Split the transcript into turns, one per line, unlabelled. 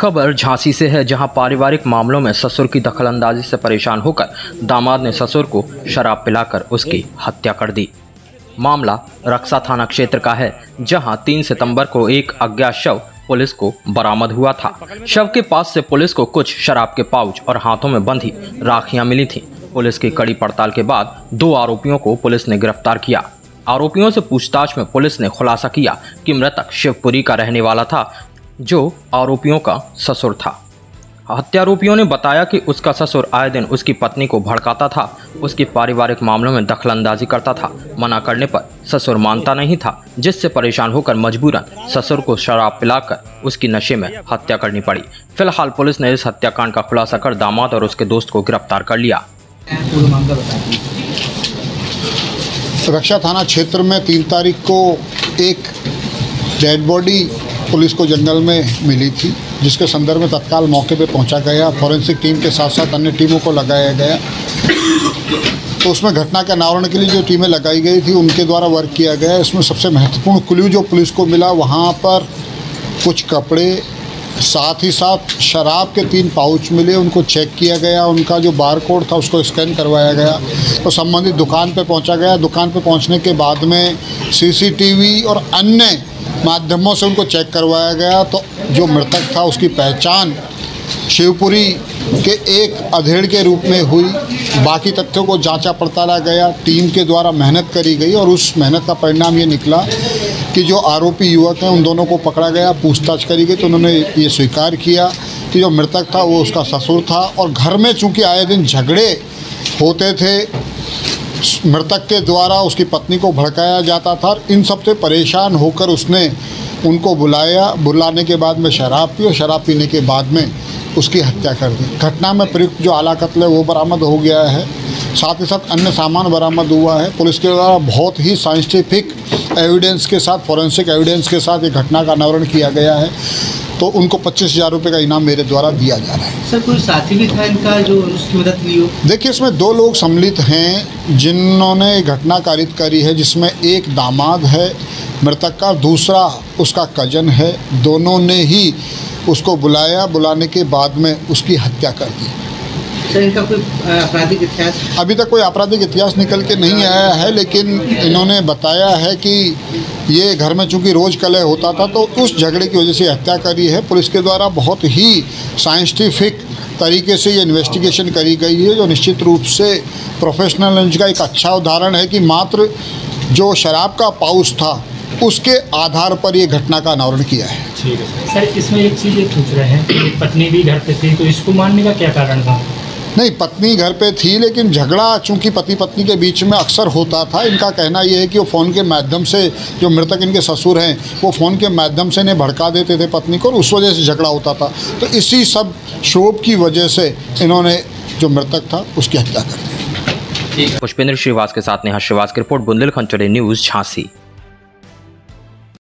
खबर झांसी से है, जहां पारिवारिक मामलों में ससुर की दखलंदाजी से परेशान होकर दामाद ने ससुर को शराब पिलाकर उसकी हत्या कर दी। मामला रक्सा थाना क्षेत्र का है, जहां 3 सितंबर को एक अज्ञात शव पुलिस को बरामद हुआ था। शव के पास से पुलिस को कुछ शराब के पाउच और हाथों में बंधी राखियां मिली थीं। पुलिस की कड़ी पड़ताल के बाद 2 आरोपियों को पुलिस ने गिरफ्तार किया। आरोपियों से पूछताछ में पुलिस ने खुलासा किया कि मृतक शिवपुरी का रहने वाला था, जो आरोपियों का ससुर था। हत्यारोपियों ने बताया कि उसका ससुर आए दिन उसकी पत्नी को भड़काता था, उसकी पारिवारिक मामलों में दखलंदाजी करता था। मना करने पर ससुर मानता नहीं था, जिससे परेशान होकर मजबूरन ससुर को शराब पिलाकर उसकी नशे में हत्या करनी पड़ी। फिलहाल पुलिस ने इस हत्याकांड का खुलासा कर दामाद और उसके दोस्त को गिरफ्तार कर लिया।
रक्षा थाना क्षेत्र में 3 तारीख को एक डेड बॉडी पुलिस को जंगल में मिली थी, जिसके संदर्भ में तत्काल मौके पे पहुंचा गया। फॉरेंसिक टीम के साथ साथ अन्य टीमों को लगाया गया। तो उसमें घटना के अनावरण के लिए जो टीमें लगाई गई थी, उनके द्वारा वर्क किया गया। इसमें सबसे महत्वपूर्ण क्लू जो पुलिस को मिला, वहाँ पर कुछ कपड़े, साथ ही साथ शराब के 3 पाउच मिले। उनको चेक किया गया, उनका जो बारकोड था उसको स्कैन करवाया गया। तो संबंधित दुकान पे पहुंचा गया। दुकान पे पहुंचने के बाद में सीसीटीवी और अन्य माध्यमों से उनको चेक करवाया गया। तो जो मृतक था उसकी पहचान शिवपुरी के एक अधेड़ के रूप में हुई। बाकी तथ्यों को जांचा पड़ताला गया, टीम के द्वारा मेहनत करी गई और उस मेहनत का परिणाम ये निकला कि जो आरोपी युवक हैं उन दोनों को पकड़ा गया। पूछताछ करी गई तो उन्होंने ये स्वीकार किया कि जो मृतक था वो उसका ससुर था और घर में चूँकि आए दिन झगड़े होते थे, मृतक के द्वारा उसकी पत्नी को भड़काया जाता था। इन सब से परेशान होकर उसने उनको बुलाया। बुलाने के बाद में शराब पी और शराब पीने के बाद में उसकी हत्या कर दी। घटना में प्रयुक्त जो आला कत्ल है वो बरामद हो गया है। साथ ही साथ अन्य सामान बरामद हुआ है। पुलिस के द्वारा बहुत ही साइंटिफिक एविडेंस के साथ, फॉरेंसिक एविडेंस के साथ ये घटना का अनावरण किया गया है। तो उनको 25,000 रुपये का इनाम मेरे द्वारा दिया जा रहा है।
सर, कोई साथी भी था इनका जो उसकी मदद ली हो?
देखिए, इसमें 2 लोग सम्मिलित हैं जिन्होंने घटना कारित करी है, जिसमें एक दामाद है मृतक का, दूसरा उसका कजन है। दोनों ने ही उसको बुलाया, बुलाने के बाद में उसकी हत्या कर दी।
सर, इनका कोई आपराधिक इतिहास?
अभी तक कोई आपराधिक इतिहास निकल के नहीं आया है, लेकिन इन्होंने बताया है कि ये घर में चूँकि रोज़ कलह होता था, तो उस झगड़े की वजह से हत्या करी है। पुलिस के द्वारा बहुत ही साइंटिफिक तरीके से ये इन्वेस्टिगेशन करी गई है, जो निश्चित रूप से प्रोफेशनल नॉलेज का एक अच्छा उदाहरण है कि मात्र जो शराब का पाउच था उसके आधार पर ये घटना का अनावरण किया है।
ठीक है सर, इसमें एक चीज़ ये पूछ रहे हैं कि पत्नी भी घर पे थी, तो इसको मारने का क्या कारण था?
नहीं, पत्नी घर पे थी, लेकिन झगड़ा चूंकि पति पत्नी के बीच में अक्सर होता था। इनका कहना ये है कि वो फ़ोन के माध्यम से, जो मृतक इनके ससुर हैं, वो फ़ोन के माध्यम से इन्हें भड़का देते थे पत्नी को, और उस वजह से झगड़ा होता था। तो इसी सब शोभ की वजह से इन्होंने जो मृतक था उसकी हत्या कर दी।
पुष्पेंद्र श्रीवास के साथ नेहा श्रीवास की report, Bundelkhand today news, Jhansi.